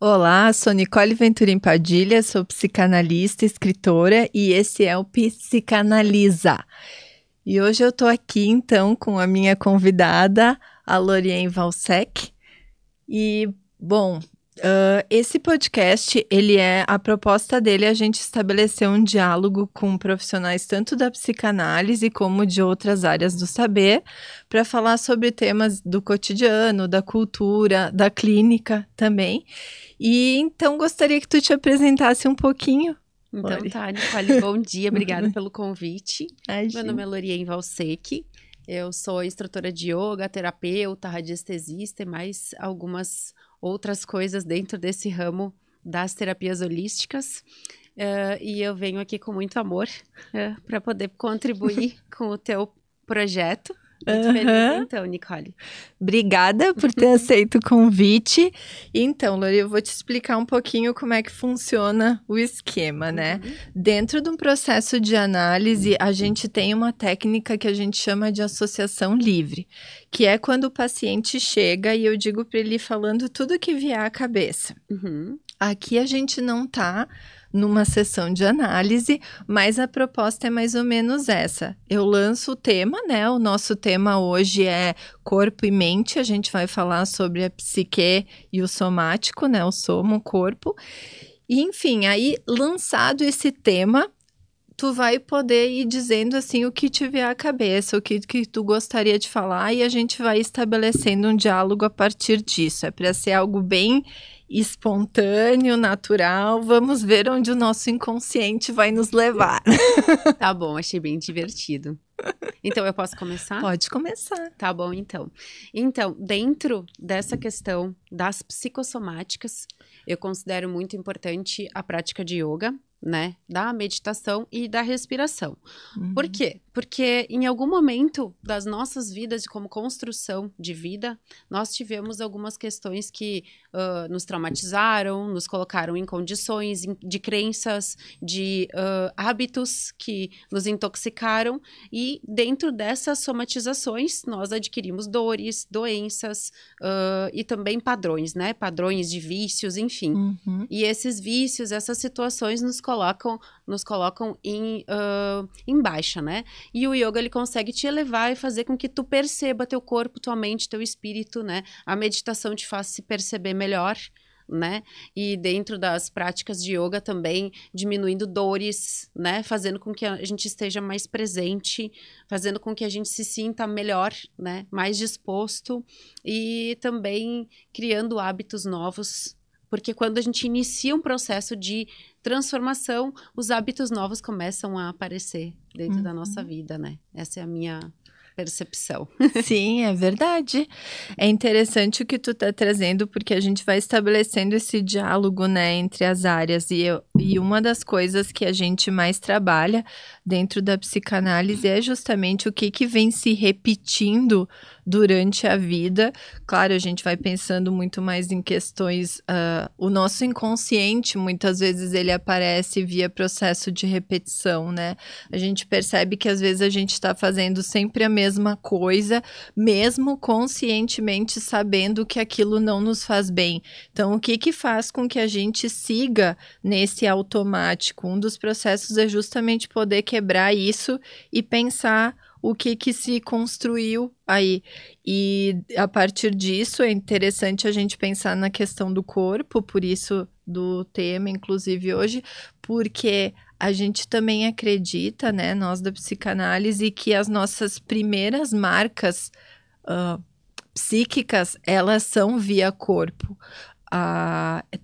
Olá, sou Nicole Venturim Padilha, sou psicanalista, escritora e esse é o Psicanaliza. E hoje eu tô aqui então com a minha convidada, a Lorien Valsec. E, bom, esse podcast, a proposta dele é a gente estabelecer um diálogo com profissionais tanto da psicanálise como de outras áreas do saber, para falar sobre temas do cotidiano, da cultura, da clínica também. E então gostaria que tu te apresentasse um pouquinho. Então Lori. tá, Nicole, bom dia, obrigada pelo convite. Imagina. Meu nome é Lorien Valsec, eu sou instrutora de yoga, terapeuta, radiestesista e mais algumas outras coisas dentro desse ramo das terapias holísticas. E eu venho aqui com muito amor para poder contribuir com o teu projeto. Muito feliz então, Nicole. Obrigada por ter aceito o convite. Então, Lori, eu vou te explicar um pouquinho como é que funciona o esquema, né? Dentro de um processo de análise, a gente tem uma técnica que a gente chama de associação livre, que é quando o paciente chega e eu digo para ele falando tudo que vier à cabeça. Aqui a gente não tá numa sessão de análise, mas a proposta é mais ou menos essa. Eu lanço o tema, né? O nosso tema hoje é corpo e mente. A gente vai falar sobre a psique e o somático, né? O soma, o corpo. E, enfim, aí lançado esse tema, tu vai poder ir dizendo assim o que te vier à cabeça, o que tu gostaria de falar, e a gente vai estabelecendo um diálogo a partir disso. É para ser algo bem espontâneo, natural. Vamos ver onde o nosso inconsciente vai nos levar. Tá bom, achei bem divertido. Então, eu posso começar? Pode começar. Tá bom, então. Então, dentro dessa questão das psicossomáticas, eu considero muito importante a prática de yoga, né? Da meditação e da respiração. Por quê? Porque em algum momento das nossas vidas, como construção de vida, nós tivemos algumas questões que nos traumatizaram, nos colocaram em condições de crenças, de hábitos que nos intoxicaram, e dentro dessas somatizações nós adquirimos dores, doenças e também padrões, né? Padrões de vícios, enfim. E esses vícios, essas situações nos colocam em baixa, né? E o yoga, ele consegue te elevar e fazer com que tu perceba teu corpo, tua mente, teu espírito, né? A meditação te faz se perceber melhor, né? E dentro das práticas de yoga também diminuindo dores, né? Fazendo com que a gente esteja mais presente, fazendo com que a gente se sinta melhor, né? Mais disposto e também criando hábitos novos. Porque quando a gente inicia um processo de transformação, os hábitos novos começam a aparecer dentro da nossa vida, né? Essa é a minha percepção. Sim, é verdade. É interessante o que tu tá trazendo, porque a gente vai estabelecendo esse diálogo, né, entre as áreas. E uma das coisas que a gente mais trabalha dentro da psicanálise é justamente o que vem se repetindo durante a vida. Claro, a gente vai pensando muito mais em questões... o nosso inconsciente, muitas vezes, ele aparece via processo de repetição, né? A gente percebe que, às vezes, a gente está fazendo sempre a mesma coisa, mesmo conscientemente sabendo que aquilo não nos faz bem. Então, o que faz com que a gente siga nesse automático? Um dos processos é justamente poder quebrar isso e pensar o que se construiu aí. E a partir disso é interessante a gente pensar na questão do corpo, por isso do tema, inclusive hoje, porque a gente também acredita, né, nós da psicanálise, que as nossas primeiras marcas psíquicas, elas são via corpo.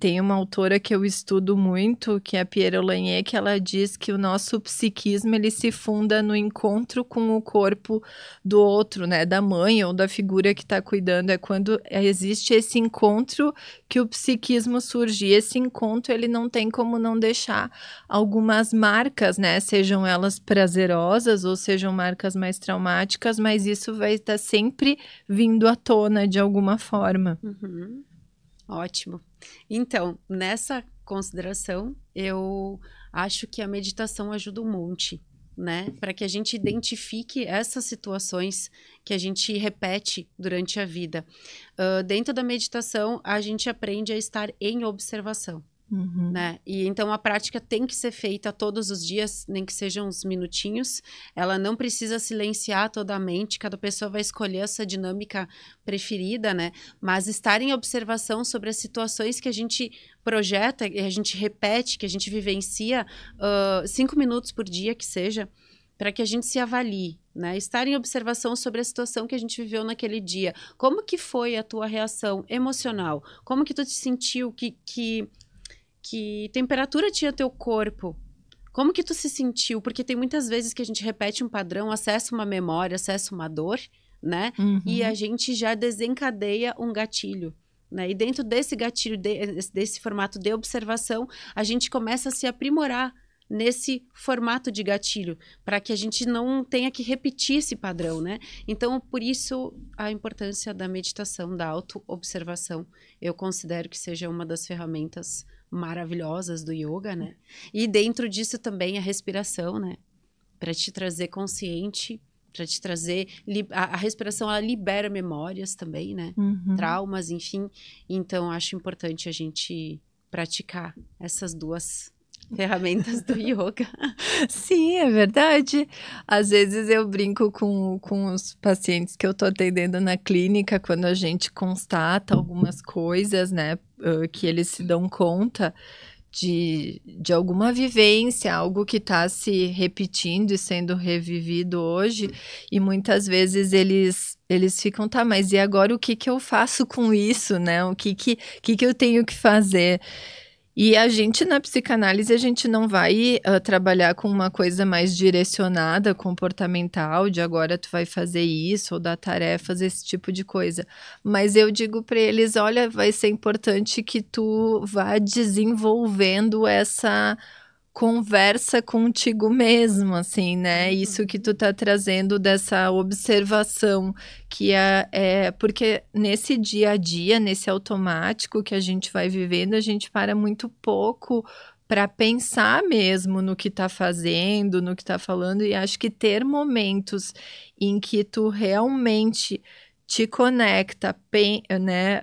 Tem uma autora que eu estudo muito, que é a Pierre Lanier, que ela diz que o nosso psiquismo, ele se funda no encontro com o corpo do outro, né, da mãe ou da figura que está cuidando. É quando existe esse encontro que o psiquismo surge. E esse encontro, ele não tem como não deixar algumas marcas, né, sejam elas prazerosas ou sejam marcas mais traumáticas, mas isso vai estar sempre vindo à tona de alguma forma. Ótimo. Então, nessa consideração, eu acho que a meditação ajuda um monte, né? Para que a gente identifique essas situações que a gente repete durante a vida. Dentro da meditação, a gente aprende a estar em observação. Né? E então a prática tem que ser feita todos os dias, nem que sejam uns minutinhos. Ela não precisa silenciar toda a mente, cada pessoa vai escolher essa dinâmica preferida, né? Mas estar em observação sobre as situações que a gente projeta, que a gente repete, que a gente vivencia 5 minutos por dia, que seja, para que a gente se avalie, né? Estar em observação sobre a situação que a gente viveu naquele dia. Como que foi a tua reação emocional? Como que tu te sentiu? Que temperatura tinha teu corpo? Como que tu se sentiu? Porque tem muitas vezes que a gente repete um padrão, acessa uma memória, acessa uma dor, né? E a gente já desencadeia um gatilho, né? E dentro desse gatilho, desse formato de observação, a gente começa a se aprimorar nesse formato de gatilho, para que a gente não tenha que repetir esse padrão, né? Então, por isso, a importância da meditação, da autoobservação, eu considero que seja uma das ferramentas maravilhosas do yoga, né? E dentro disso também a respiração, né? Para te trazer consciente, para te trazer... A respiração, ela libera memórias também, né? Traumas, enfim. Então, acho importante a gente praticar essas duas ferramentas do yoga. Sim, é verdade. Às vezes eu brinco com os pacientes que eu tô atendendo na clínica, quando a gente constata algumas coisas, né, que eles se dão conta de alguma vivência, algo que tá se repetindo e sendo revivido hoje, e muitas vezes eles ficam, tá, mas e agora o que que eu faço com isso, né? O que eu tenho que fazer? E a gente, na psicanálise, a gente não vai trabalhar com uma coisa mais direcionada, comportamental, de agora tu vai fazer isso, ou dar tarefas, esse tipo de coisa. Mas eu digo para eles, olha, vai ser importante que tu vá desenvolvendo essa conversa contigo mesmo, assim, né? Isso que tu tá trazendo dessa observação, que é porque nesse dia a dia, nesse automático que a gente vai vivendo, a gente para muito pouco para pensar mesmo no que tá fazendo, no que tá falando, e acho que ter momentos em que tu realmente te conecta, né?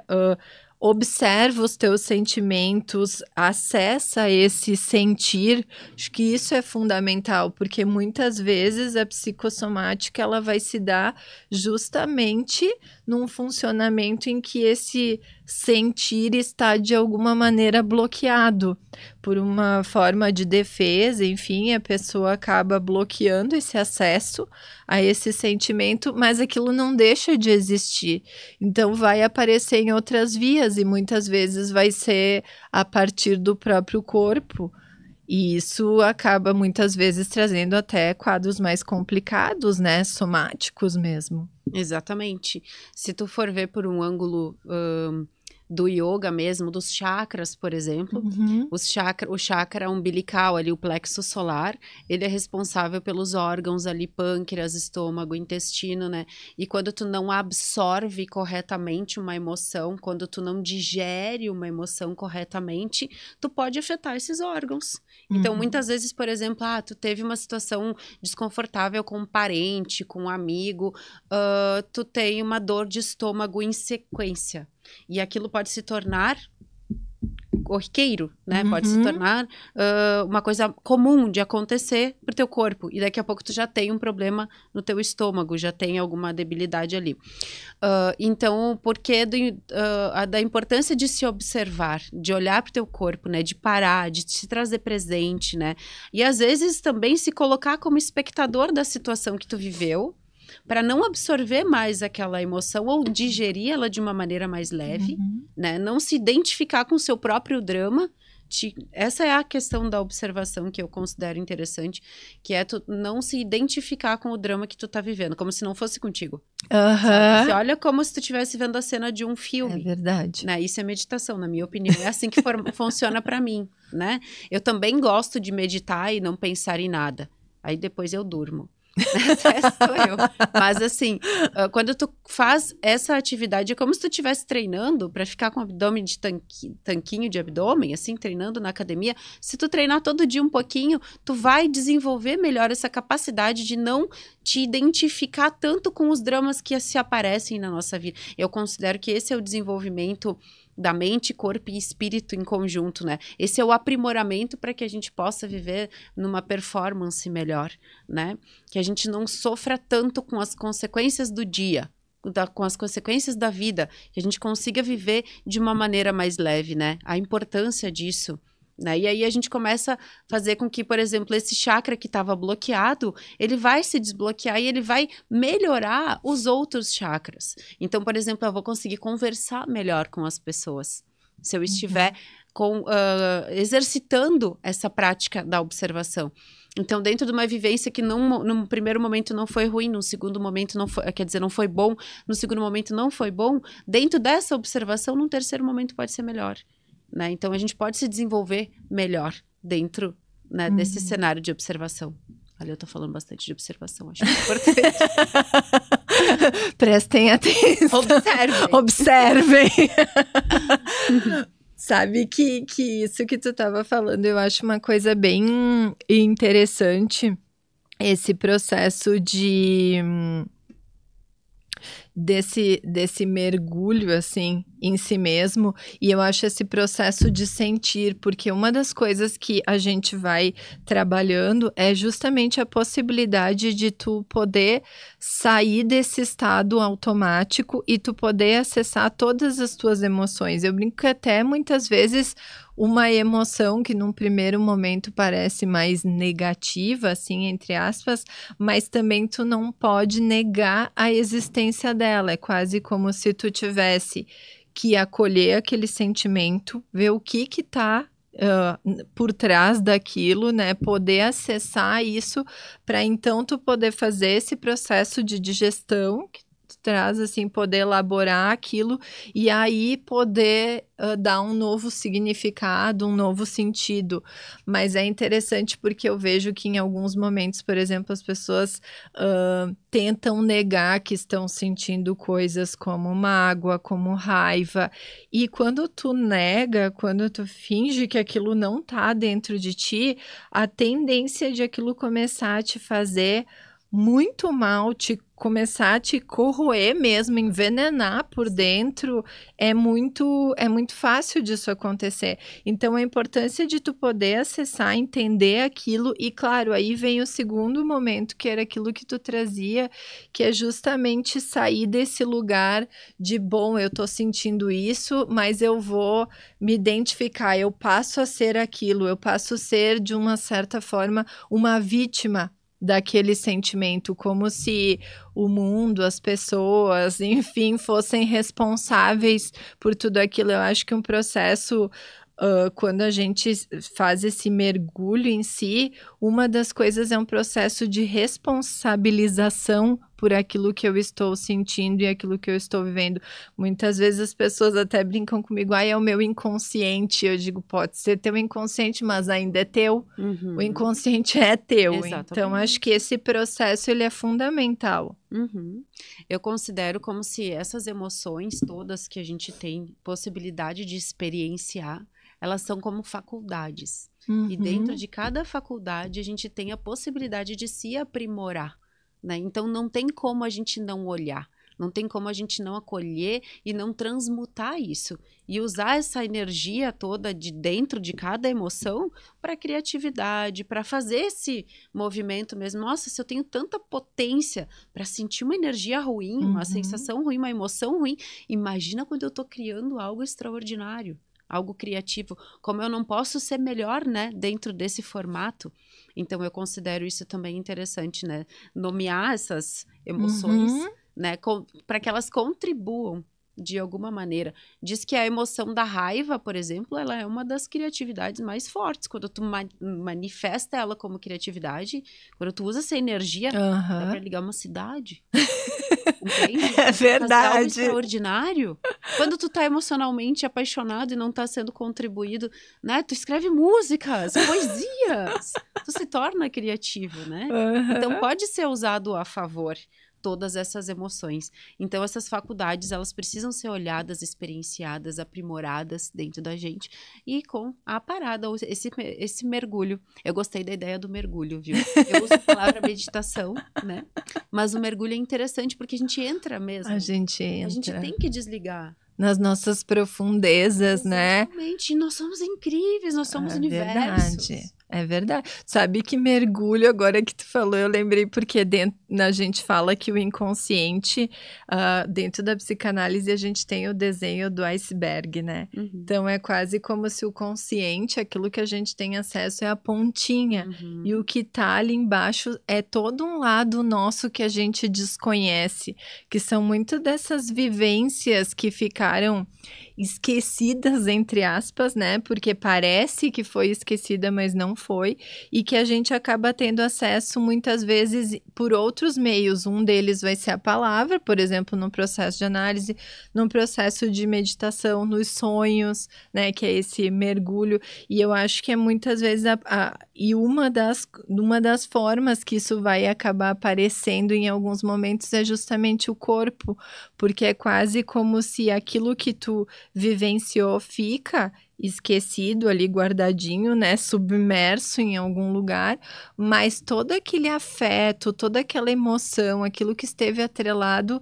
Observa os teus sentimentos, acessa esse sentir, acho que isso é fundamental, porque muitas vezes a psicossomática ela vai se dar justamente num funcionamento em que esse sentir está de alguma maneira bloqueado por uma forma de defesa, enfim, a pessoa acaba bloqueando esse acesso a esse sentimento, mas aquilo não deixa de existir. Então vai aparecer em outras vias e muitas vezes vai ser a partir do próprio corpo. E isso acaba muitas vezes trazendo até quadros mais complicados, né? Somáticos mesmo. Exatamente. Se tu for ver por um ângulo do yoga mesmo, dos chakras, por exemplo, o chakra umbilical ali, o plexo solar, ele é responsável pelos órgãos ali, pâncreas, estômago, intestino, né? E quando tu não absorve corretamente uma emoção, quando tu não digere uma emoção corretamente, tu pode afetar esses órgãos. Então, muitas vezes, por exemplo, tu teve uma situação desconfortável com um parente, com um amigo, tu tem uma dor de estômago em sequência. E aquilo pode se tornar corriqueiro, né? Pode se tornar uma coisa comum de acontecer pro teu corpo. E daqui a pouco tu já tem um problema no teu estômago, já tem alguma debilidade ali. Então, porque da importância de se observar, de olhar pro teu corpo, né? De parar, de se trazer presente, né? E às vezes também se colocar como espectador da situação que tu viveu, para não absorver mais aquela emoção ou digerir ela de uma maneira mais leve, né? Não se identificar com o seu próprio drama. Essa é a questão da observação que eu considero interessante, que é tu não se identificar com o drama que tu tá vivendo, como se não fosse contigo. Você olha como se tu estivesse vendo a cena de um filme. É verdade. Né? Isso é meditação, na minha opinião. É assim que funciona para mim, né? Eu também gosto de meditar e não pensar em nada. Aí depois eu durmo. Essa sou eu. Mas assim, quando tu faz essa atividade, é como se tu estivesse treinando para ficar com abdômen de tanquinho de abdômen, assim, treinando na academia. Se tu treinar todo dia um pouquinho, tu vai desenvolver melhor essa capacidade de não te identificar tanto com os dramas que se aparecem na nossa vida. Eu considero que esse é o desenvolvimento da mente, corpo e espírito em conjunto, né? Esse é o aprimoramento para que a gente possa viver numa performance melhor, né? Que a gente não sofra tanto com as consequências do dia, com as consequências da vida, que a gente consiga viver de uma maneira mais leve, né? A importância disso. Né? E aí a gente começa a fazer com que, por exemplo, esse chakra que estava bloqueado, ele vai se desbloquear e ele vai melhorar os outros chakras. Então, por exemplo, eu vou conseguir conversar melhor com as pessoas. Se eu estiver exercitando essa prática da observação. Então, dentro de uma vivência que num primeiro momento não foi ruim, num segundo momento não foi, quer dizer, não foi bom, no segundo momento não foi bom, dentro dessa observação, num terceiro momento pode ser melhor. Né? Então, a gente pode se desenvolver melhor dentro, né, desse cenário de observação. Olha, eu tô falando bastante de observação, acho importante. Prestem atenção. Observem. Sabe que isso que tu tava falando, eu acho uma coisa bem interessante, esse processo desse mergulho, assim, em si mesmo, e eu acho esse processo de sentir, porque uma das coisas que a gente vai trabalhando é justamente a possibilidade de tu poder sair desse estado automático e tu poder acessar todas as tuas emoções. Eu brinco que até muitas vezes uma emoção que num primeiro momento parece mais negativa, assim, entre aspas, mas também tu não pode negar a existência dela. É quase como se tu tivesse que acolher aquele sentimento, ver o que tá por trás daquilo, né? Poder acessar isso para então tu poder fazer esse processo de digestão que tu traz, assim, poder elaborar aquilo e aí poder dar um novo significado, um novo sentido. Mas é interessante porque eu vejo que em alguns momentos, por exemplo, as pessoas tentam negar que estão sentindo coisas como mágoa, como raiva. E quando tu nega, quando tu finge que aquilo não tá dentro de ti, a tendência de aquilo começar a te fazer muito mal, começar a te corroer mesmo, envenenar por dentro, é muito fácil disso acontecer. Então, a importância de tu poder acessar, entender aquilo e, claro, aí vem o segundo momento, que era aquilo que tu trazia, que é justamente sair desse lugar de, bom, eu tô sentindo isso, mas eu vou me identificar, eu passo a ser aquilo, eu passo a ser, de uma certa forma, uma vítima daquele sentimento, como se o mundo, as pessoas, enfim, fossem responsáveis por tudo aquilo. Eu acho que um processo, quando a gente faz esse mergulho em si, uma das coisas é um processo de responsabilização por aquilo que eu estou sentindo e aquilo que eu estou vivendo. Muitas vezes as pessoas até brincam comigo, é o meu inconsciente. Eu digo, pode ser teu inconsciente, mas ainda é teu. O inconsciente é teu. Exatamente. Então, acho que esse processo, ele é fundamental. Eu considero como se essas emoções todas que a gente tem possibilidade de experienciar, elas são como faculdades. E dentro de cada faculdade, a gente tem a possibilidade de se aprimorar. Né? Então, não tem como a gente não olhar, não tem como a gente não acolher e não transmutar isso. E usar essa energia toda de dentro de cada emoção para criatividade, para fazer esse movimento mesmo. Nossa, se eu tenho tanta potência para sentir uma energia ruim, uma sensação ruim, uma emoção ruim, imagina quando eu estou criando algo extraordinário. Algo criativo, como eu não posso ser melhor, né, dentro desse formato. Então, eu considero isso também interessante, né, nomear essas emoções, né, para que elas contribuam de alguma maneira. Diz que a emoção da raiva, por exemplo, ela é uma das criatividades mais fortes. Quando tu manifesta ela como criatividade, quando tu usa essa energia, dá para ligar uma cidade. entende? É Fazer algo verdade. extraordinário. Quando tu tá emocionalmente apaixonado e não tá sendo contribuído, né? Tu escreve músicas, poesias. Tu se torna criativo, né? Então pode ser usado a favor todas essas emoções. Então essas faculdades, elas precisam ser olhadas, experienciadas, aprimoradas dentro da gente e com a parada, esse mergulho. Eu gostei da ideia do mergulho, viu? Eu uso a palavra meditação, né? Mas o mergulho é interessante porque a gente entra mesmo. A gente A gente entra tem que desligar. nas nossas profundezas, né? Exatamente. Nós somos incríveis, nós somos É universos. verdade. É verdade. Sabe que mergulho, agora que tu falou, eu lembrei porque a gente fala que o inconsciente, dentro da psicanálise, a gente tem o desenho do iceberg, né? Uhum. Então, é quase como se o consciente, aquilo que a gente tem acesso é a pontinha. Uhum. E o que tá ali embaixo é todo um lado nosso que a gente desconhece, que são muito dessas vivências que ficaram esquecidas, entre aspas, né? Porque parece que foi esquecida, mas não foi. E que a gente acaba tendo acesso muitas vezes por outros meios. Um deles vai ser a palavra, por exemplo, no processo de análise, no processo de meditação, nos sonhos, né? Que é esse mergulho. E eu acho que é muitas vezes e uma das formas que isso vai acabar aparecendo em alguns momentos é justamente o corpo, porque é quase como se aquilo que tu vivenciou fica esquecido ali, guardadinho, né, submerso em algum lugar, mas todo aquele afeto, toda aquela emoção, aquilo que esteve atrelado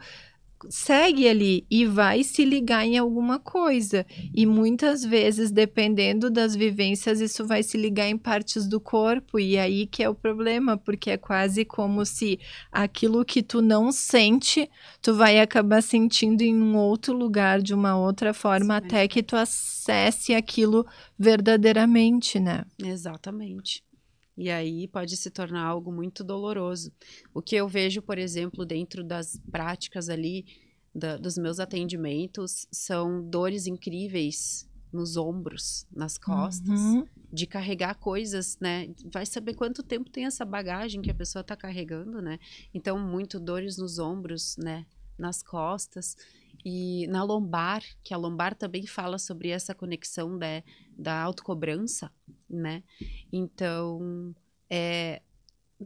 segue ali e vai se ligar em alguma coisa. E muitas vezes, dependendo das vivências, isso vai se ligar em partes do corpo. E aí que é o problema, porque é quase como se aquilo que tu não sente, tu vai acabar sentindo em um outro lugar, de uma outra forma, Sim, até que tu acesse aquilo verdadeiramente, né? Exatamente. E aí pode se tornar algo muito doloroso. O que eu vejo, por exemplo, dentro das práticas ali, dos meus atendimentos, são dores incríveis nos ombros, nas costas, de carregar coisas, né? Vai saber quanto tempo tem essa bagagem que a pessoa está carregando, né? Então, muito dores nos ombros, né? Nas costas. E na lombar, que a lombar também fala sobre essa conexão da autocobrança, né? Então,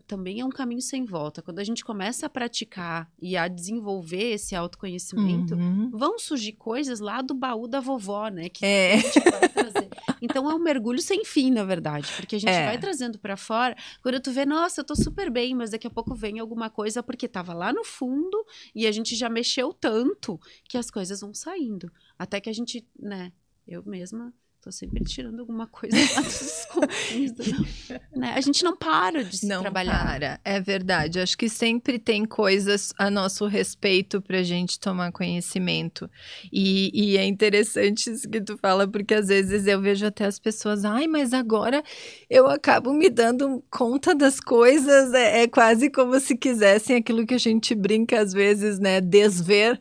também é um caminho sem volta. Quando a gente começa a praticar e a desenvolver esse autoconhecimento, vão surgir coisas lá do baú da vovó, né? Que a gente vai trazer. Então, é um mergulho sem fim, na verdade. Porque a gente vai trazendo pra fora. Quando tu vê, nossa, eu tô super bem, mas daqui a pouco vem alguma coisa porque tava lá no fundo e a gente já mexeu tanto que as coisas vão saindo. Até que a gente, né? Eu mesma tô sempre tirando alguma coisa lá dos confins, né? A gente não para de se trabalhar. Não para, é verdade. Acho que sempre tem coisas a nosso respeito pra gente tomar conhecimento. E é interessante isso que tu fala, porque às vezes eu vejo até as pessoas, ai, mas agora eu acabo me dando conta das coisas. É quase como se quisessem aquilo que a gente brinca às vezes, né? Desver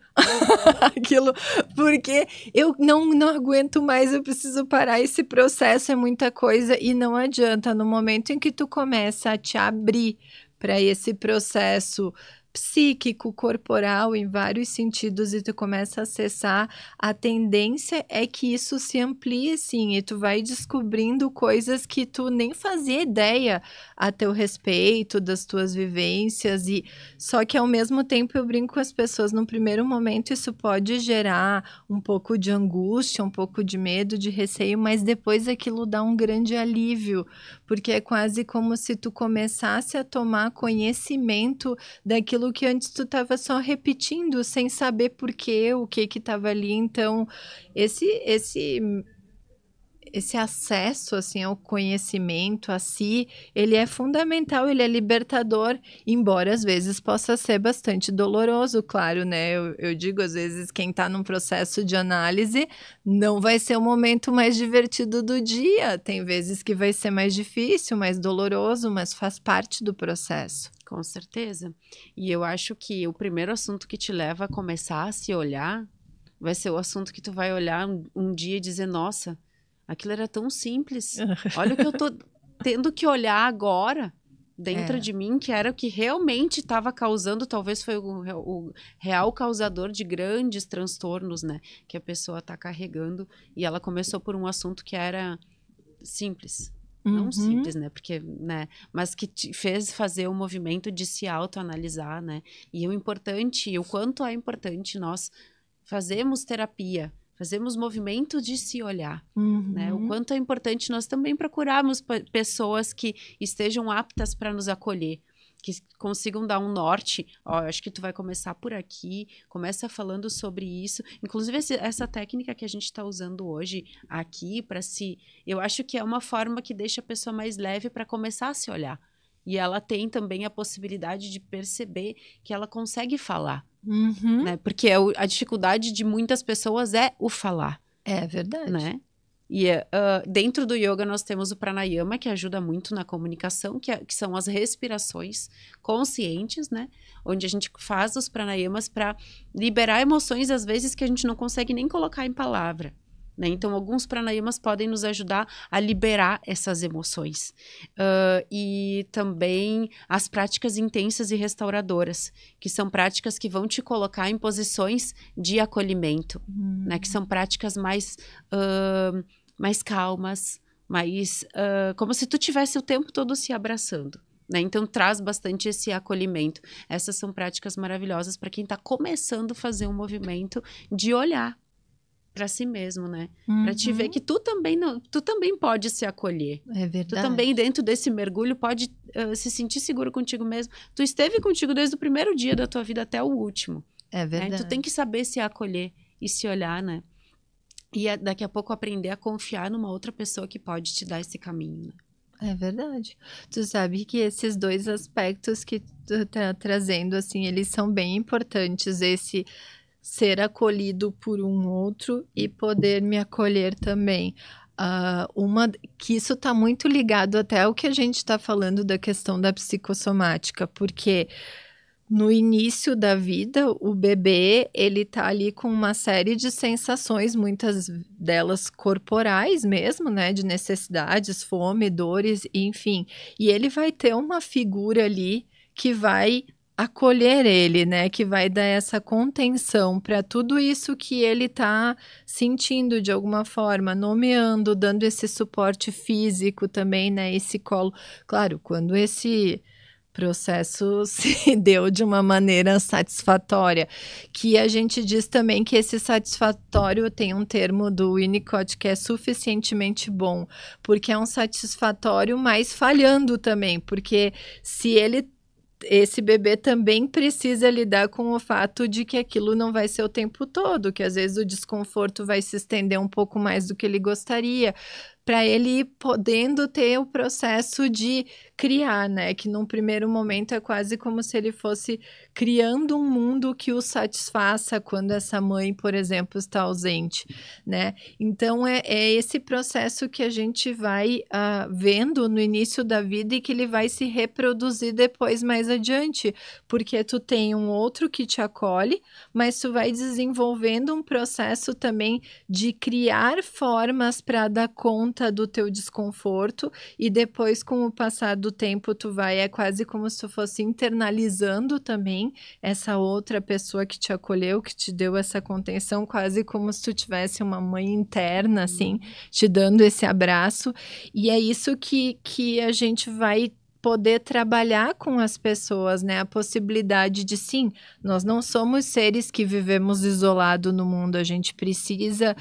aquilo, porque eu não aguento mais, eu preciso parar. Esse processo é muita coisa e não adianta. No momento em que tu começa a te abrir para esse processo psíquico, corporal, em vários sentidos, e tu começa a acessar, a tendência é que isso se amplie, sim, e tu vai descobrindo coisas que tu nem fazia ideia a teu respeito, das tuas vivências, e só que ao mesmo tempo eu brinco com as pessoas, no primeiro momento isso pode gerar um pouco de angústia, um pouco de medo, de receio, mas depois aquilo dá um grande alívio, porque é quase como se tu começasse a tomar conhecimento daquilo que antes tu estava só repetindo, sem saber por quê, o que estava ali. Então, esse acesso assim ao conhecimento, a si, ele é fundamental, ele é libertador, embora às vezes possa ser bastante doloroso, claro, né? Eu digo, às vezes, quem está num processo de análise não vai ser o momento mais divertido do dia. Tem vezes que vai ser mais difícil, mais doloroso, mas faz parte do processo. Com certeza. E eu acho que o primeiro assunto que te leva a começar a se olhar vai ser o assunto que tu vai olhar um dia e dizer, nossa, aquilo era tão simples. Olha o que eu tô tendo que olhar agora, dentro de mim, que era o que realmente estava causando, talvez foi o real causador de grandes transtornos, né? Que a pessoa está carregando. E ela começou por um assunto que era simples. Não simples, né? Porque, né? Mas que te fez fazer o movimento de se autoanalisar, né? E o quanto é importante nós fazermos terapia, fazemos movimento de se olhar, né? O quanto é importante nós também procurarmos pessoas que estejam aptas para nos acolher, que consigam dar um norte. Ó, acho que tu vai começar por aqui, começa falando sobre isso. Inclusive, essa técnica que a gente está usando hoje aqui, eu acho que é uma forma que deixa a pessoa mais leve para começar a se olhar. E ela tem também a possibilidade de perceber que ela consegue falar. Né? Porque a dificuldade de muitas pessoas é o falar. É verdade. Né? E dentro do yoga nós temos o pranayama, que ajuda muito na comunicação, que são as respirações conscientes, né? Onde a gente faz os pranayamas para liberar emoções, às vezes, que a gente não consegue nem colocar em palavra. Né? Então, alguns pranayamas podem nos ajudar a liberar essas emoções. E também as práticas intensas e restauradoras, que são práticas que vão te colocar em posições de acolhimento, né? Que são práticas mais calmas, mais como se tu tivesse o tempo todo se abraçando. Né? Então, traz bastante esse acolhimento. Essas são práticas maravilhosas para quem está começando a fazer um movimento de olhar para si mesmo, né? Para te ver que tu também pode se acolher. É verdade. Tu também, dentro desse mergulho, pode se sentir seguro contigo mesmo. Tu esteve contigo desde o primeiro dia da tua vida até o último. É verdade. Né? Tu tem que saber se acolher e se olhar, né? E daqui a pouco aprender a confiar numa outra pessoa que pode te dar esse caminho, né? É verdade. Tu sabe que esses dois aspectos que tu tá trazendo, assim, eles são bem importantes. Esse ser acolhido por um outro e poder me acolher também. Que isso está muito ligado até ao que a gente está falando da questão da psicossomática, porque no início da vida, o bebê, ele tá ali com uma série de sensações, muitas delas corporais mesmo, né, de necessidades, fome, dores, enfim. E ele vai ter uma figura ali que vai acolher ele, né, que vai dar essa contenção para tudo isso que ele tá sentindo de alguma forma, nomeando, dando esse suporte físico também, né, esse colo. Claro, quando esse processo se deu de uma maneira satisfatória, que a gente diz também que esse satisfatório tem um termo do Winnicott que é suficientemente bom, porque é um satisfatório, mas falhando também, porque se esse bebê também precisa lidar com o fato de que aquilo não vai ser o tempo todo, que às vezes o desconforto vai se estender um pouco mais do que ele gostaria, para ele ir podendo ter o processo de criar, né? Que num primeiro momento é quase como se ele fosse criando um mundo que o satisfaça quando essa mãe, por exemplo, está ausente, né? Então, é esse processo que a gente vai vendo no início da vida e que ele vai se reproduzir depois mais adiante, porque tu tem um outro que te acolhe, mas tu vai desenvolvendo um processo também de criar formas para dar conta do teu desconforto e depois, com o passar do tempo, é quase como se tu fosse internalizando também essa outra pessoa que te acolheu, que te deu essa contenção, quase como se tu tivesse uma mãe interna, assim, te dando esse abraço. E é isso que a gente vai poder trabalhar com as pessoas, né? A possibilidade de, sim, nós não somos seres que vivemos isolado no mundo, a gente precisa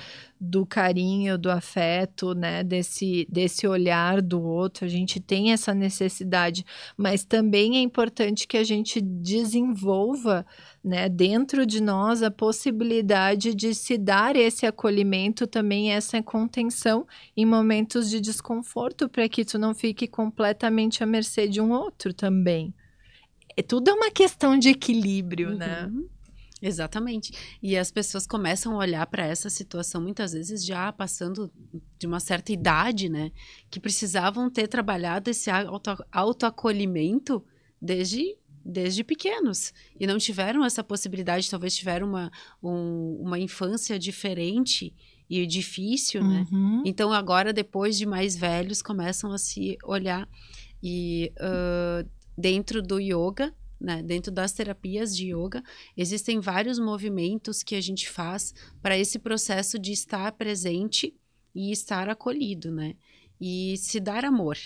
do carinho, do afeto, né? Desse olhar do outro, a gente tem essa necessidade, mas também é importante que a gente desenvolva, né, dentro de nós a possibilidade de se dar esse acolhimento, também essa contenção em momentos de desconforto, para que tu não fique completamente à mercê de um outro também. Tudo é uma questão de equilíbrio, né? Exatamente. E as pessoas começam a olhar para essa situação, muitas vezes já passando de uma certa idade, né? Que precisavam ter trabalhado esse autoacolhimento desde pequenos. E não tiveram essa possibilidade, talvez tiveram uma infância diferente e difícil, né? Então, agora, depois de mais velhos, começam a se olhar. E dentro do yoga, né, dentro das terapias de yoga, existem vários movimentos que a gente faz para esse processo de estar presente e estar acolhido, né? E se dar amor,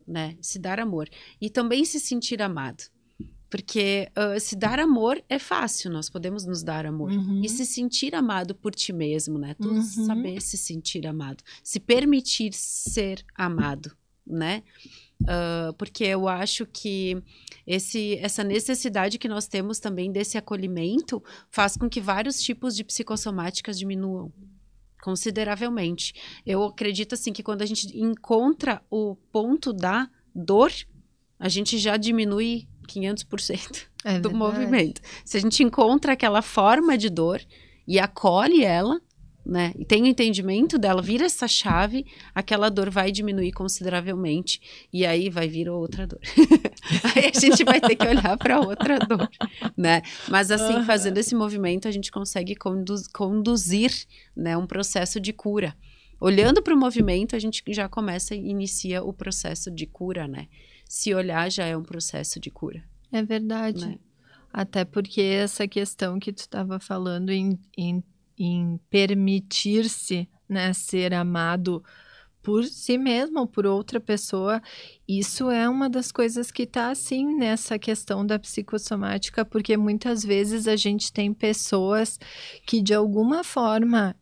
né? Se dar amor. E também se sentir amado. Porque se dar amor é fácil, nós podemos nos dar amor. E se sentir amado por ti mesmo, né? Tu saber se sentir amado. Se permitir ser amado, né? Porque eu acho que essa necessidade que nós temos também desse acolhimento faz com que vários tipos de psicossomáticas diminuam consideravelmente. Eu acredito assim que quando a gente encontra o ponto da dor, a gente já diminui 500% do movimento. Se a gente encontra aquela forma de dor e acolhe ela, né, e tem o entendimento dela, vira essa chave, aquela dor vai diminuir consideravelmente e aí vai vir outra dor. Aí a gente vai ter que olhar para outra dor, né? Mas assim, fazendo esse movimento, a gente consegue conduzir, né, um processo de cura. Olhando para o movimento, a gente já inicia o processo de cura, né? Se olhar já é um processo de cura. É verdade. Né? Até porque essa questão que tu estava falando em permitir-se, né, ser amado por si mesmo ou por outra pessoa, isso é uma das coisas que está assim nessa questão da psicossomática, porque muitas vezes a gente tem pessoas que de alguma forma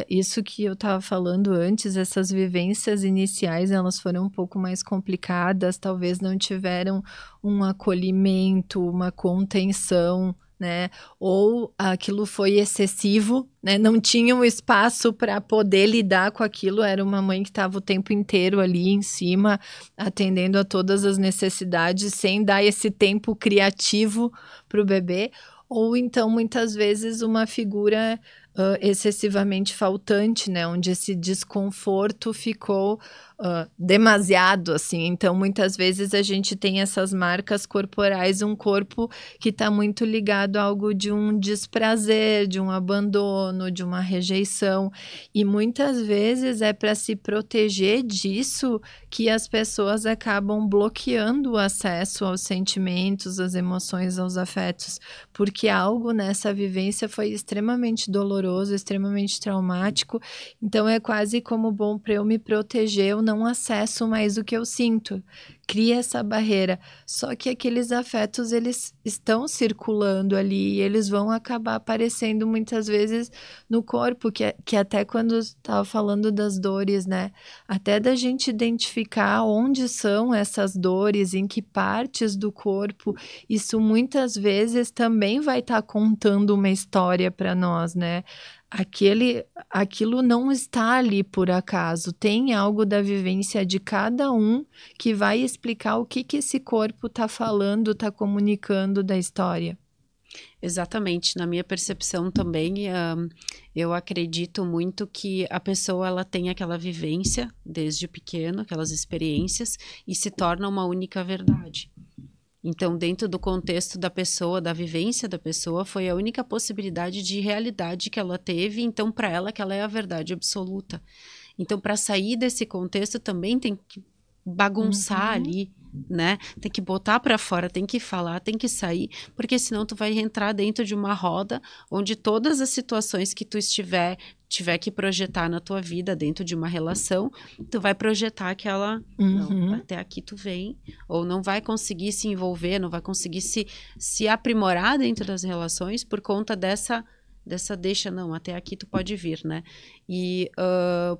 isso que eu estava falando antes, essas vivências iniciais, elas foram um pouco mais complicadas, talvez não tiveram um acolhimento, uma contenção, né? Ou aquilo foi excessivo, né? Não tinha um espaço para poder lidar com aquilo, era uma mãe que estava o tempo inteiro ali em cima, atendendo a todas as necessidades, sem dar esse tempo criativo para o bebê, ou então, muitas vezes, uma figura excessivamente faltante, né? Onde esse desconforto ficou demasiado, assim. Então, muitas vezes a gente tem essas marcas corporais, um corpo que está muito ligado a algo de um desprazer, de um abandono, de uma rejeição. E muitas vezes é para se proteger disso que as pessoas acabam bloqueando o acesso aos sentimentos, às emoções, aos afetos, porque algo nessa vivência foi extremamente doloroso, extremamente traumático. Então, é quase como bom para eu me proteger, eu não acesso mais o que eu sinto. Cria essa barreira. Só que aqueles afetos, eles estão circulando ali e eles vão acabar aparecendo muitas vezes no corpo, que até quando estava falando das dores, né? Até da gente identificar onde são essas dores, em que partes do corpo, isso muitas vezes também vai estar contando uma história para nós, né? Aquilo não está ali por acaso, tem algo da vivência de cada um que vai explicar o que esse corpo está falando, está comunicando da história. Exatamente, na minha percepção também, eu acredito muito que a pessoa ela tem aquela vivência desde pequeno, aquelas experiências, e se torna uma única verdade. Então, dentro do contexto da pessoa, da vivência da pessoa, foi a única possibilidade de realidade que ela teve, então, para ela, que ela é a verdade absoluta. Então, para sair desse contexto, também tem que bagunçar ali, né? Tem que botar para fora, tem que falar, tem que sair, porque senão tu vai entrar dentro de uma roda onde todas as situações que tu tiver que projetar na tua vida dentro de uma relação, tu vai projetar aquela, não, até aqui tu vem, ou não vai conseguir se envolver, não vai conseguir se aprimorar dentro das relações por conta dessa deixa, não, até aqui tu pode vir, né? E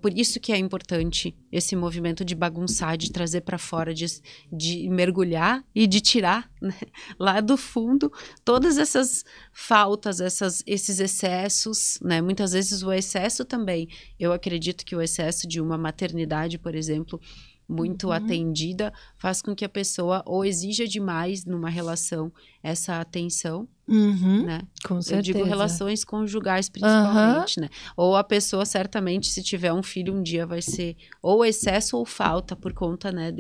por isso que é importante esse movimento de bagunçar, de trazer para fora, de mergulhar e de tirar, né, lá do fundo todas essas faltas, esses excessos, né? Muitas vezes o excesso também, eu acredito que o excesso de uma maternidade, por exemplo, muito atendida, faz com que a pessoa ou exija demais numa relação essa atenção, né? Com certeza. Eu digo relações conjugais principalmente, né? Ou a pessoa certamente, se tiver um filho um dia, vai ser ou excesso ou falta por conta, né,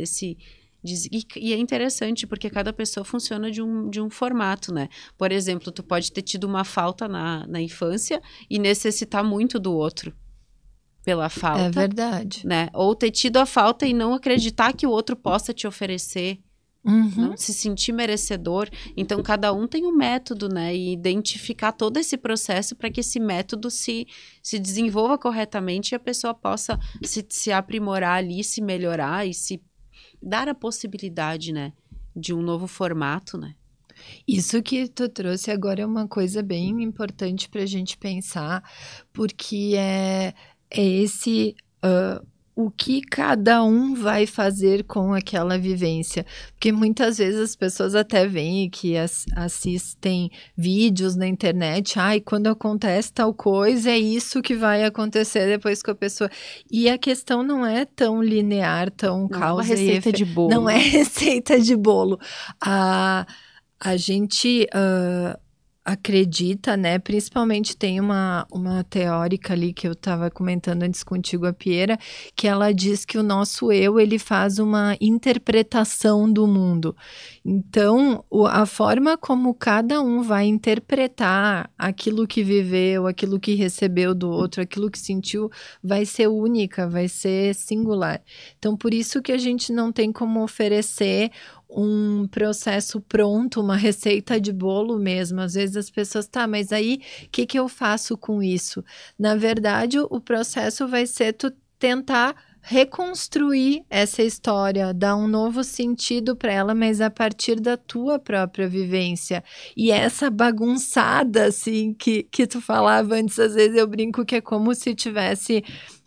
e é interessante porque cada pessoa funciona de um formato, né? Por exemplo, tu pode ter tido uma falta na infância e necessitar muito do outro. pela falta. É verdade. Né? Ou ter tido a falta e não acreditar que o outro possa te oferecer. Não se sentir merecedor. Então, cada um tem um método, né? E identificar todo esse processo para que esse método se desenvolva corretamente e a pessoa possa se aprimorar ali, se melhorar e se dar a possibilidade, né? De um novo formato, né? Isso que tu trouxe agora é uma coisa bem importante para a gente pensar, porque é esse... o que cada um vai fazer com aquela vivência. Porque muitas vezes as pessoas até veem que assistem vídeos na internet, e quando acontece tal coisa, é isso que vai acontecer depois com a pessoa. E a questão não é tão linear, tão causa e efeito. Não é receita de bolo. Não é receita de bolo. A gente... acredita, né? Principalmente tem uma teórica ali que eu estava comentando antes contigo, a Piera, que ela diz que o nosso eu, ele faz uma interpretação do mundo. Então, a forma como cada um vai interpretar aquilo que viveu, aquilo que recebeu do outro, aquilo que sentiu, vai ser única, vai ser singular. Então, por isso que a gente não tem como oferecer um processo pronto, uma receita de bolo mesmo. Às vezes as pessoas, mas aí o que eu faço com isso? Na verdade, o processo vai ser tu tentar reconstruir essa história, dar um novo sentido para ela, mas a partir da tua própria vivência. E essa bagunçada, assim, que tu falava antes, às vezes eu brinco que é como se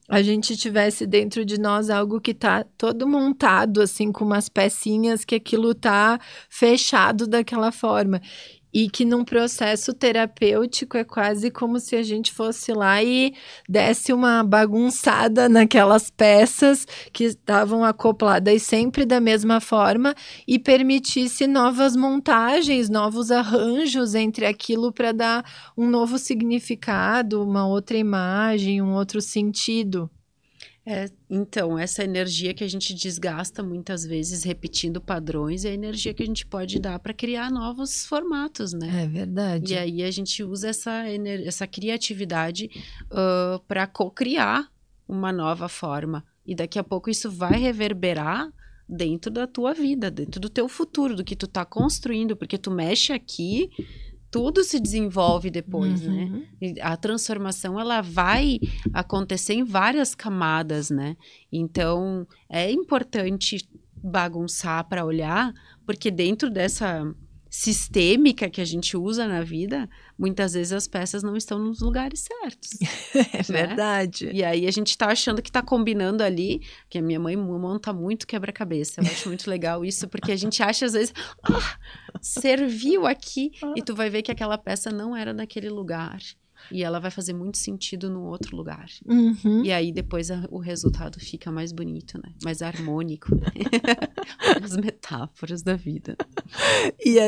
a gente tivesse dentro de nós algo que tá todo montado, assim, com umas pecinhas, que aquilo tá fechado daquela forma. E que num processo terapêutico é quase como se a gente fosse lá e desse uma bagunçada naquelas peças que estavam acopladas sempre da mesma forma e permitisse novas montagens, novos arranjos entre aquilo para dar um novo significado, uma outra imagem, um outro sentido. Então, essa energia que a gente desgasta muitas vezes repetindo padrões é a energia que a gente pode dar para criar novos formatos, né? É verdade. E aí a gente usa essa criatividade para co-criar uma nova forma. E daqui a pouco isso vai reverberar dentro da tua vida, dentro do teu futuro, do que tu tá construindo, porque tu mexe aqui, tudo se desenvolve depois, né? E a transformação, ela vai acontecer em várias camadas, né? Então, é importante bagunçar para olhar, porque dentro dessa sistêmica que a gente usa na vida, muitas vezes as peças não estão nos lugares certos. É verdade. E aí a gente tá achando que tá combinando ali, que a minha mãe monta muito quebra-cabeça. Eu acho muito legal isso, porque a gente acha às vezes, serviu aqui, e tu vai ver que aquela peça não era naquele lugar. E ela vai fazer muito sentido no outro lugar. E aí depois o resultado fica mais bonito, né? Mais harmônico. As metáforas da vida. E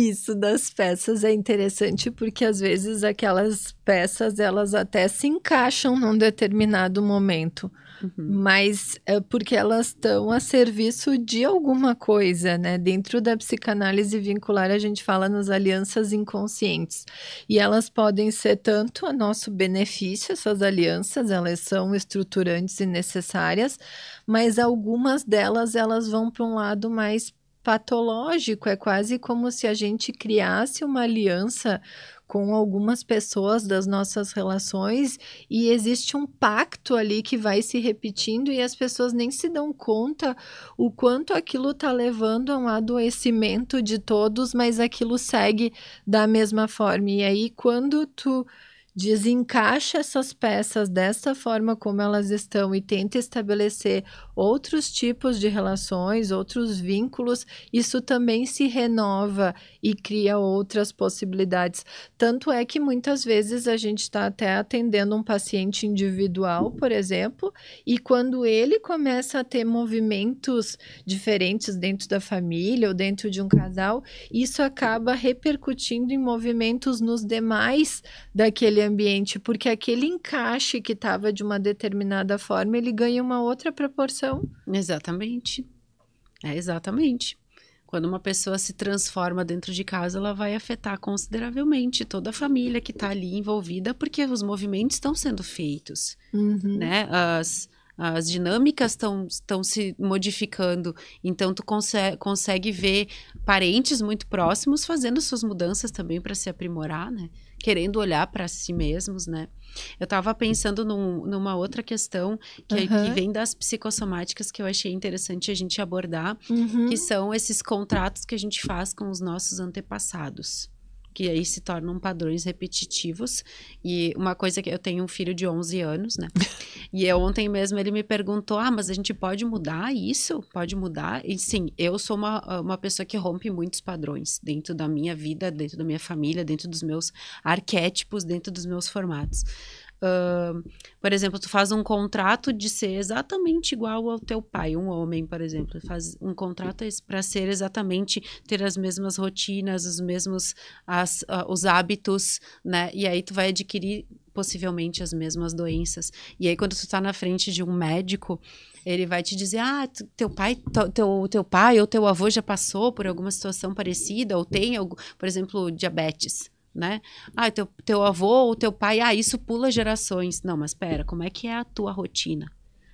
isso das peças é interessante porque às vezes aquelas peças elas até se encaixam num determinado momento. Mas é porque elas estão a serviço de alguma coisa, né? Dentro da psicanálise vincular, a gente fala nas alianças inconscientes. E elas podem ser tanto a nosso benefício, essas alianças, elas são estruturantes e necessárias, mas algumas delas, elas vão para um lado mais patológico. É quase como se a gente criasse uma aliança com algumas pessoas das nossas relações e existe um pacto ali que vai se repetindo e as pessoas nem se dão conta o quanto aquilo está levando a um adoecimento de todos, mas aquilo segue da mesma forma. E aí, quando tu desencaixa essas peças dessa forma como elas estão e tenta estabelecer outros tipos de relações, outros vínculos, isso também se renova e cria outras possibilidades. Tanto é que muitas vezes a gente está até atendendo um paciente individual, por exemplo, e quando ele começa a ter movimentos diferentes dentro da família ou dentro de um casal, isso acaba repercutindo em movimentos nos demais daquele ambiente, porque aquele encaixe que estava de uma determinada forma, ele ganha uma outra proporção. Exatamente. Exatamente. Quando uma pessoa se transforma dentro de casa, ela vai afetar consideravelmente toda a família que está ali envolvida, porque os movimentos estão sendo feitos, né? As dinâmicas estão se modificando, então tu consegue ver parentes muito próximos fazendo suas mudanças também para se aprimorar, né? Querendo olhar para si mesmos, né? Eu estava pensando numa outra questão que vem das psicossomáticas que eu achei interessante a gente abordar, que são esses contratos que a gente faz com os nossos antepassados, que aí se tornam padrões repetitivos. E uma coisa que eu tenho um filho de 11 anos, né? E ontem mesmo ele me perguntou, mas a gente pode mudar isso? Pode mudar? E sim, eu sou uma pessoa que rompe muitos padrões dentro da minha vida, dentro da minha família, dentro dos meus arquétipos, dentro dos meus formatos. Por exemplo, tu faz um contrato de ser exatamente igual ao teu pai, um homem, por exemplo, faz um contrato para ser exatamente, ter as mesmas rotinas, os mesmos os hábitos, né? E aí tu vai adquirir possivelmente as mesmas doenças. E aí quando tu tá na frente de um médico, ele vai te dizer, teu pai ou teu avô já passou por alguma situação parecida, ou tem, por exemplo, diabetes, né? Teu avô ou teu pai, isso pula gerações. Não, mas espera, como é que é a tua rotina?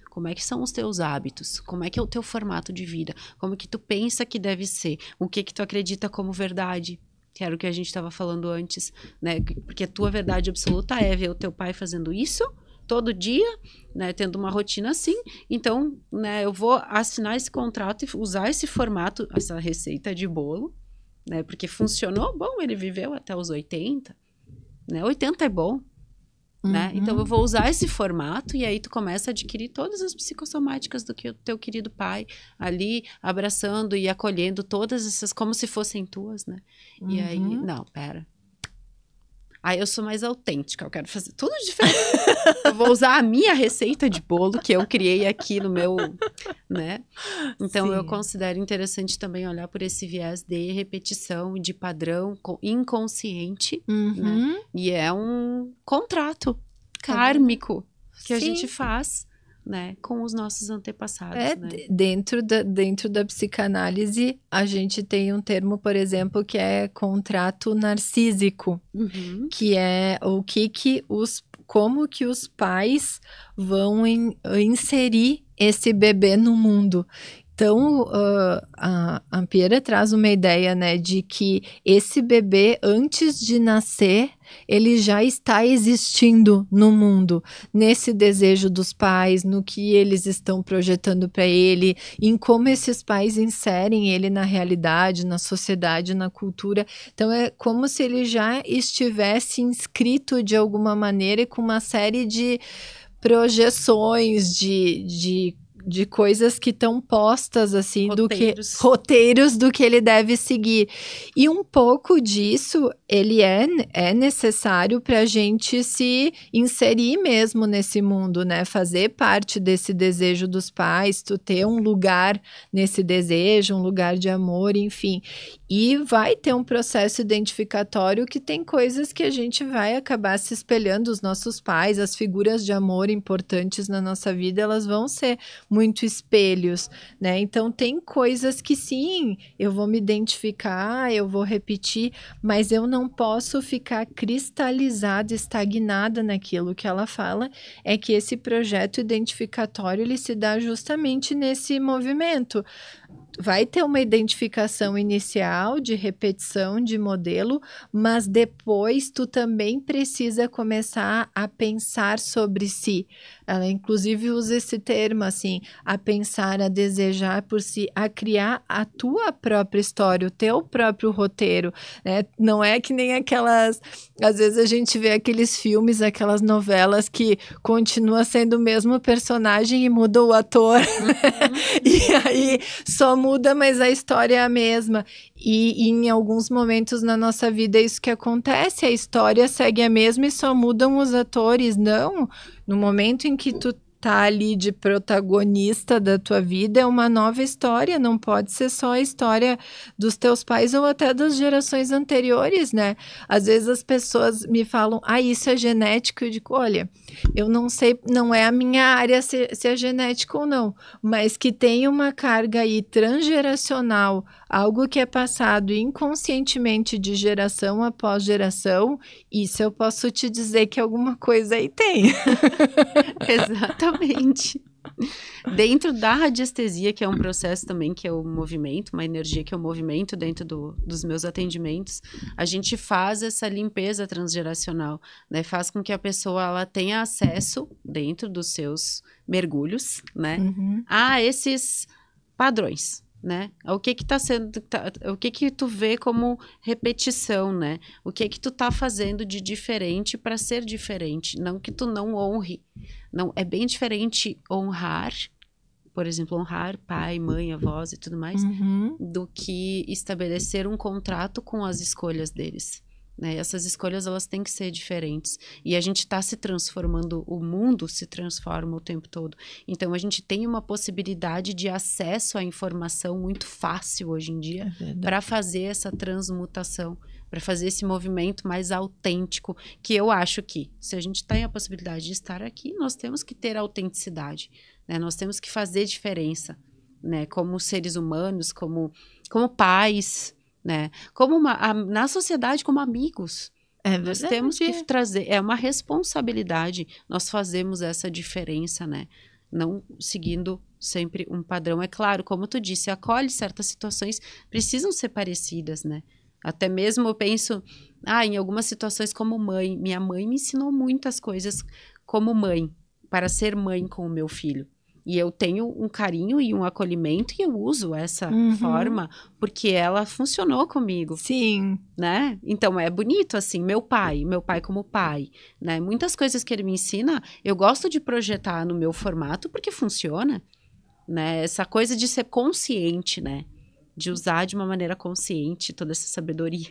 Como é que são os teus hábitos? Como é que é o teu formato de vida? Como que tu pensa que deve ser? O que tu acredita como verdade? Que era o que a gente estava falando antes, né? Porque a tua verdade absoluta é ver o teu pai fazendo isso todo dia, né? Tendo uma rotina assim. Então, né, eu vou assinar esse contrato e usar esse formato, essa receita de bolo, né? Porque funcionou, bom, ele viveu até os 80, né? 80 é bom, né? Então eu vou usar esse formato e aí tu começa a adquirir todas as psicossomáticas do que o teu querido pai ali abraçando e acolhendo todas essas como se fossem tuas, né? E aí, não, pera. Aí eu sou mais autêntica, eu quero fazer tudo diferente. Eu vou usar a minha receita de bolo que eu criei aqui no meu, né? Então, eu considero interessante também olhar por esse viés de repetição, de padrão inconsciente, né? E é um contrato kármico que a gente faz, né, com os nossos antepassados, né? Dentro da psicanálise, a gente tem um termo, por exemplo, que é contrato narcísico, que é como que os pais vão inserir esse bebê no mundo. Então, a Ampiera traz uma ideia, né, de que esse bebê, antes de nascer, ele já está existindo no mundo, nesse desejo dos pais, no que eles estão projetando para ele, em como esses pais inserem ele na realidade, na sociedade, na cultura. Então, é como se ele já estivesse inscrito de alguma maneira e com uma série de projeções, de coisas que estão postas, assim, roteiros do que ele deve seguir. E um pouco disso, ele é necessário para a gente se inserir mesmo nesse mundo, né? Fazer parte desse desejo dos pais, tu ter um lugar nesse desejo, um lugar de amor, enfim. E vai ter um processo identificatório que tem coisas que a gente vai acabar se espelhando, os nossos pais, as figuras de amor importantes na nossa vida, elas vão ser muito espelhos, né? Então, tem coisas que sim, eu vou me identificar, eu vou repetir, mas eu não posso ficar cristalizada, estagnada naquilo que ela fala, é que esse projeto identificatório, ele se dá justamente nesse movimento. Vai ter uma identificação inicial de repetição de modelo, mas depois tu também precisa começar a pensar sobre si. Ela inclusive usa esse termo assim, a pensar, a desejar por si, a criar a tua própria história, o teu próprio roteiro, né? Não é que nem aquelas, às vezes a gente vê aqueles filmes, aquelas novelas que continua sendo o mesmo personagem e muda o ator, e aí só muda, mas a história é a mesma. E em alguns momentos na nossa vida é isso que acontece, a história segue a mesma e só mudam os atores. Não, no momento em que tu tá ali de protagonista da tua vida é uma nova história, não pode ser só a história dos teus pais ou até das gerações anteriores, né? Às vezes as pessoas me falam, isso é genético, eu digo, olha, eu não sei, não é a minha área se é genético ou não, mas que tem uma carga aí transgeracional, algo que é passado inconscientemente de geração após geração, isso eu posso te dizer que alguma coisa aí tem. Exatamente. Dentro da radiestesia, que é um processo também que é o movimento, uma energia que é o movimento dentro dos meus atendimentos, a gente faz essa limpeza transgeracional, né? Faz com que a pessoa ela tenha acesso dentro dos seus mergulhos, né? A esses padrões, né? O que que tá sendo, o que que tu vê como repetição, né? O que que tu tá fazendo de diferente para ser diferente, não que tu não honre. Não, é bem diferente honrar, por exemplo, honrar pai, mãe, avós e tudo mais, do que estabelecer um contrato com as escolhas deles. Né? Essas escolhas, elas têm que ser diferentes. E a gente está se transformando, o mundo se transforma o tempo todo. Então, a gente tem uma possibilidade de acesso à informação muito fácil hoje em dia para fazer essa transmutação, para fazer esse movimento mais autêntico, que eu acho que, se a gente tem a possibilidade de estar aqui, nós temos que ter autenticidade, né? Nós temos que fazer diferença, né? Como seres humanos, como pais, né? Como na sociedade, como amigos. Nós temos que trazer, é uma responsabilidade nós fazemos essa diferença, né? Não seguindo sempre um padrão. É claro, como tu disse, acolhe certas situações, precisam ser parecidas, né? Até mesmo eu penso, em algumas situações como mãe, minha mãe me ensinou muitas coisas como mãe, para ser mãe com o meu filho. E eu tenho um carinho e um acolhimento e eu uso essa forma porque ela funcionou comigo. Sim. Né? Então, é bonito, assim, meu pai como pai, né? Muitas coisas que ele me ensina, eu gosto de projetar no meu formato porque funciona, né? Essa coisa de ser consciente, né? De usar de uma maneira consciente toda essa sabedoria.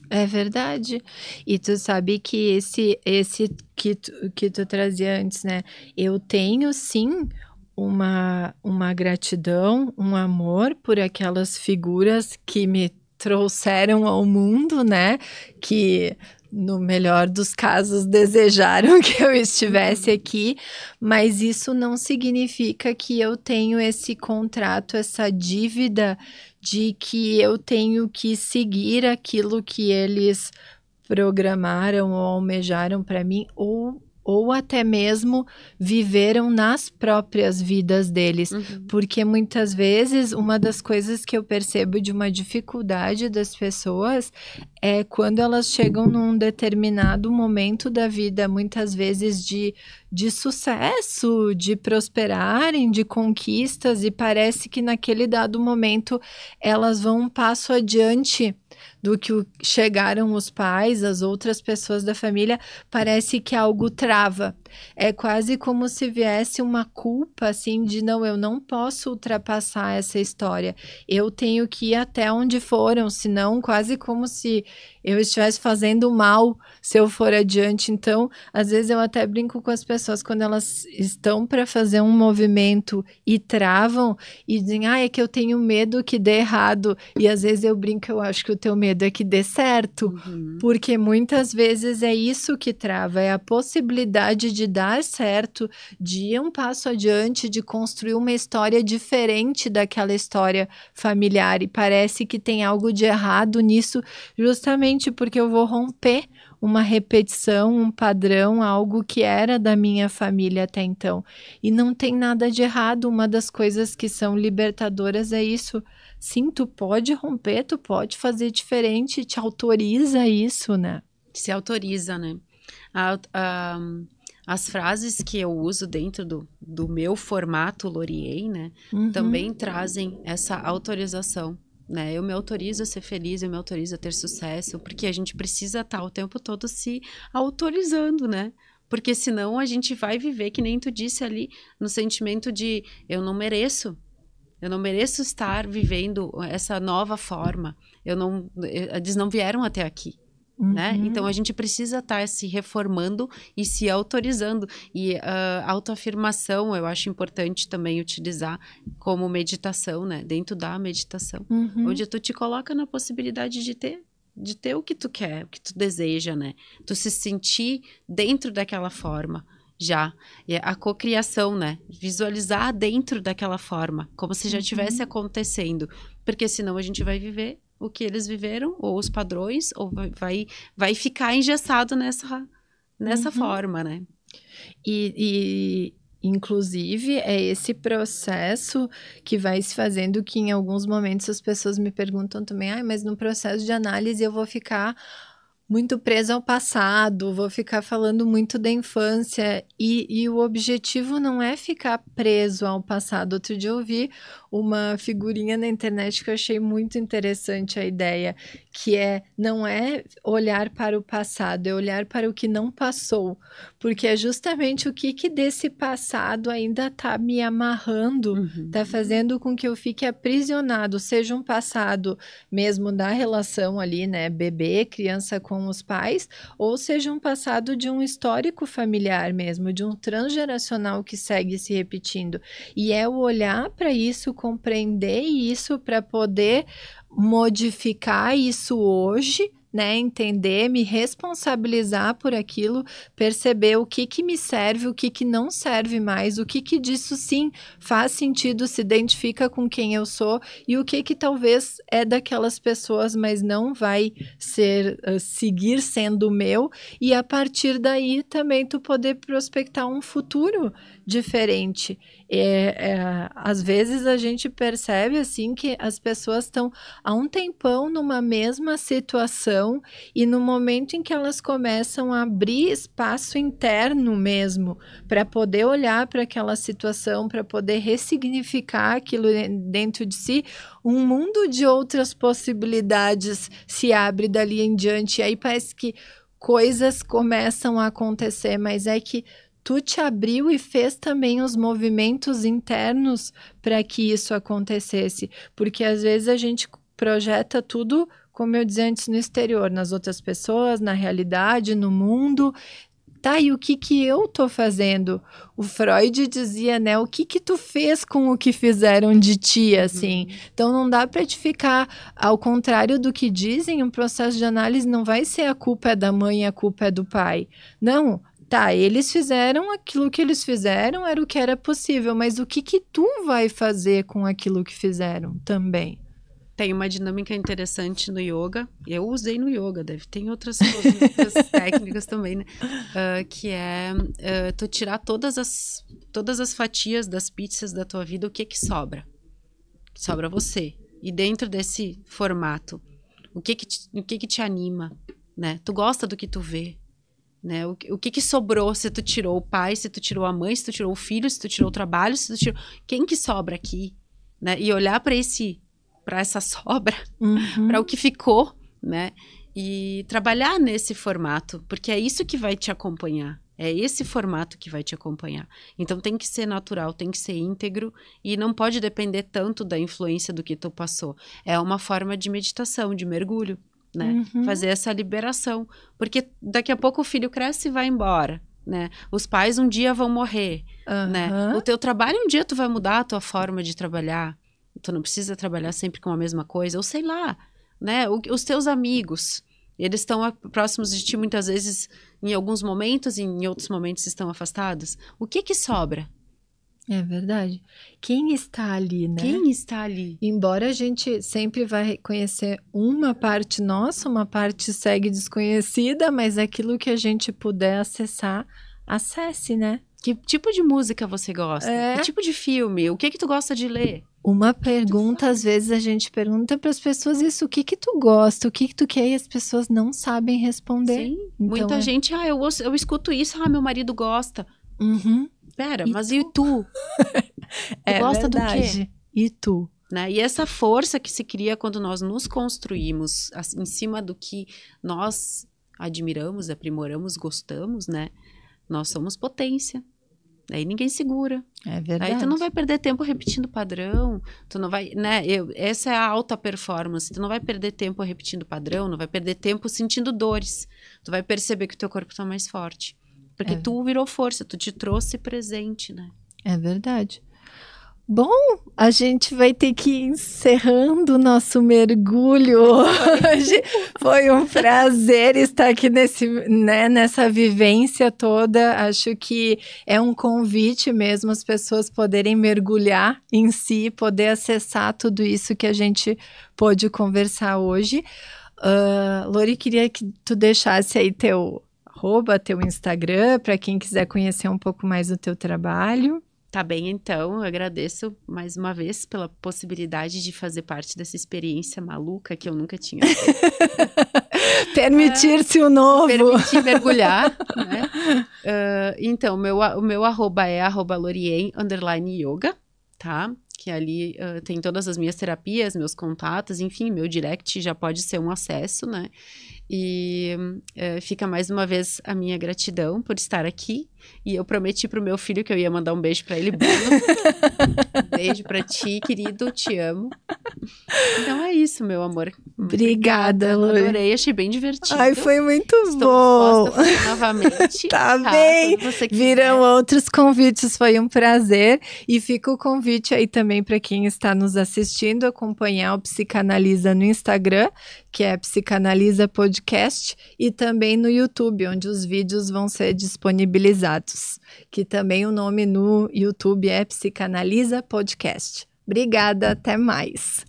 É verdade. E tu sabe que esse que tu trazia antes, né? Eu tenho, sim, uma gratidão, um amor por aquelas figuras que me trouxeram ao mundo, né? Que, no melhor dos casos, desejaram que eu estivesse aqui, mas isso não significa que eu tenho esse contrato, essa dívida de que eu tenho que seguir aquilo que eles programaram ou almejaram para mim, ou até mesmo viveram nas próprias vidas deles. Porque muitas vezes uma das coisas que eu percebo de uma dificuldade das pessoas é quando elas chegam num determinado momento da vida, muitas vezes de sucesso, de prosperarem, de conquistas, e parece que naquele dado momento elas vão um passo adiante do que chegaram os pais, as outras pessoas da família, parece que algo trava. É quase como se viesse uma culpa, assim, de não, eu não posso ultrapassar essa história. Eu tenho que ir até onde foram, senão quase como se eu estivesse fazendo mal se eu for adiante. Então, às vezes eu até brinco com as pessoas quando elas estão para fazer um movimento e travam e dizem, é que eu tenho medo que dê errado. E às vezes eu brinco, eu acho que o teu medo é que dê certo, porque muitas vezes é isso que trava, é a possibilidade de dar certo, de ir um passo adiante, de construir uma história diferente daquela história familiar, e parece que tem algo de errado nisso, justamente porque eu vou romper uma repetição, um padrão, algo que era da minha família até então. E não tem nada de errado. Uma das coisas que são libertadoras é isso. Sim, tu pode romper, tu pode fazer diferente, te autoriza isso, né? Se autoriza, né? As frases que eu uso dentro do meu formato Laurier, né? Também trazem essa autorização. Né? Eu me autorizo a ser feliz, eu me autorizo a ter sucesso, porque a gente precisa estar o tempo todo se autorizando, né? Porque senão a gente vai viver, que nem tu disse ali, no sentimento de eu não mereço estar vivendo essa nova forma, eles não vieram até aqui, né? Então, a gente precisa estar se reformando e se autorizando. E a autoafirmação, eu acho importante também utilizar como meditação, né? Dentro da meditação. Onde tu te coloca na possibilidade de ter o que tu quer, o que tu deseja, né? Tu se sentir dentro daquela forma. Já. E a cocriação, né? Visualizar dentro daquela forma, como se já estivesse acontecendo. Porque senão a gente vai viver o que eles viveram, ou os padrões, ou vai ficar engessado nessa forma, né? E inclusive, é esse processo que vai se fazendo que em alguns momentos as pessoas me perguntam também, mas no processo de análise eu vou ficar muito presa ao passado, vou ficar falando muito da infância, e o objetivo não é ficar preso ao passado. Outro dia eu ouvi uma figurinha na internet que eu achei muito interessante a ideia, que não é olhar para o passado, é olhar para o que não passou, porque é justamente o que desse passado ainda está me amarrando, está fazendo com que eu fique aprisionado, seja um passado mesmo da relação ali, né, bebê, criança com os pais, ou seja um passado de um histórico familiar mesmo, de um transgeracional que segue se repetindo. E é o olhar para isso, compreender isso para poder modificar isso hoje, né, entender, me responsabilizar por aquilo, perceber o que me serve, o que não serve mais, o que disso sim faz sentido, se identifica com quem eu sou, e o que talvez é daquelas pessoas, mas não vai seguir sendo meu, e a partir daí também tu poder prospectar um futuro diferente. Às vezes a gente percebe assim que as pessoas estão há um tempão numa mesma situação, e no momento em que elas começam a abrir espaço interno mesmo para poder olhar para aquela situação, para poder ressignificar aquilo dentro de si, um mundo de outras possibilidades se abre dali em diante, e aí parece que coisas começam a acontecer, mas é que tu te abriu e fez também os movimentos internos para que isso acontecesse, porque às vezes a gente projeta tudo, como eu dizia antes, no exterior, nas outras pessoas, na realidade, no mundo. Tá, e o que eu tô fazendo? O Freud dizia, né, o que tu fez com o que fizeram de ti, assim? Então não dá para te ficar, ao contrário do que dizem, um processo de análise não vai ser a culpa é da mãe, a culpa é do pai. Não, tá, eles fizeram aquilo que eles fizeram, era o que era possível, mas o que tu vai fazer com aquilo que fizeram também? Tem uma dinâmica interessante no yoga, eu usei no yoga, tem outras técnicas também, né? Que é tu tirar todas as fatias das pizzas da tua vida, o que sobra? Sobra você. E dentro desse formato, o que te anima, né? Tu gosta do que tu vê, né? O que sobrou se tu tirou o pai, se tu tirou a mãe, se tu tirou o filho, se tu tirou o trabalho, se tu tirou... Quem que sobra aqui? Né? E olhar para essa sobra, para o que ficou, né? E trabalhar nesse formato, porque é isso que vai te acompanhar. É esse formato que vai te acompanhar. Então tem que ser natural, tem que ser íntegro e não pode depender tanto da influência do que tu passou. É uma forma de meditação, de mergulho, né? Fazer essa liberação. Porque daqui a pouco o filho cresce e vai embora, né? Os pais um dia vão morrer, né? O teu trabalho um dia tu vai mudar a tua forma de trabalhar. Tu não precisa trabalhar sempre com a mesma coisa, ou sei lá, né? Os teus amigos, eles estão próximos de ti muitas vezes em alguns momentos e em outros momentos estão afastados. O que sobra? É verdade. Quem está ali, né? Quem está ali? Embora a gente sempre vai reconhecer uma parte nossa, uma parte segue desconhecida, mas aquilo que a gente puder acessar, acesse, né? Que tipo de música você gosta? Que tipo de filme? O que tu gosta de ler? Uma pergunta, às vezes a gente pergunta para as pessoas isso, o que tu gosta, o que tu quer, e as pessoas não sabem responder. Sim, então, muita gente, eu escuto isso, meu marido gosta. Pera, mas e tu? Tu gosta verdade. Do quê? E tu? Né? E essa força que se cria quando nós nos construímos em cima do que nós admiramos, aprimoramos, gostamos, né? Nós somos potência. Aí ninguém segura. É verdade. Aí tu não vai perder tempo repetindo padrão, tu não vai, né? Essa é a alta performance. Tu não vai perder tempo repetindo padrão, não vai perder tempo sentindo dores. Tu vai perceber que o teu corpo tá mais forte. Porque tu virou força, tu te trouxe presente, né? É verdade. Bom, a gente vai ter que ir encerrando o nosso mergulho hoje. Foi um prazer estar aqui nessa vivência toda. Acho que é um convite mesmo as pessoas poderem mergulhar em si, poder acessar tudo isso que a gente pôde conversar hoje. Lori, queria que tu deixasse aí teu Instagram, para quem quiser conhecer um pouco mais do teu trabalho. Tá bem, então, eu agradeço mais uma vez pela possibilidade de fazer parte dessa experiência maluca que eu nunca tinha feito. Permitir-se o novo. Permitir mergulhar, né? Então, o meu arroba é @lorien_yoga, tá? Que ali tem todas as minhas terapias, meus contatos, enfim, meu direct já pode ser um acesso, né? E fica mais uma vez a minha gratidão por estar aqui. E eu prometi pro meu filho que eu ia mandar um beijo pra ele, Bruno. Beijo pra ti, querido, te amo. Então é isso, meu amor. Obrigada, Lori. Adorei, achei bem divertido. Ai, foi muito Estou bom. disposta a fazer novamente. Tá bem. Viram outros convites, foi um prazer. E fica o convite aí também para quem está nos assistindo, acompanhar o Psicanalisa no Instagram, que é Psicanalisa Podcast, e também no YouTube, onde os vídeos vão ser disponibilizados, que também o nome no YouTube é Psicanalisa Podcast. Obrigada, até mais.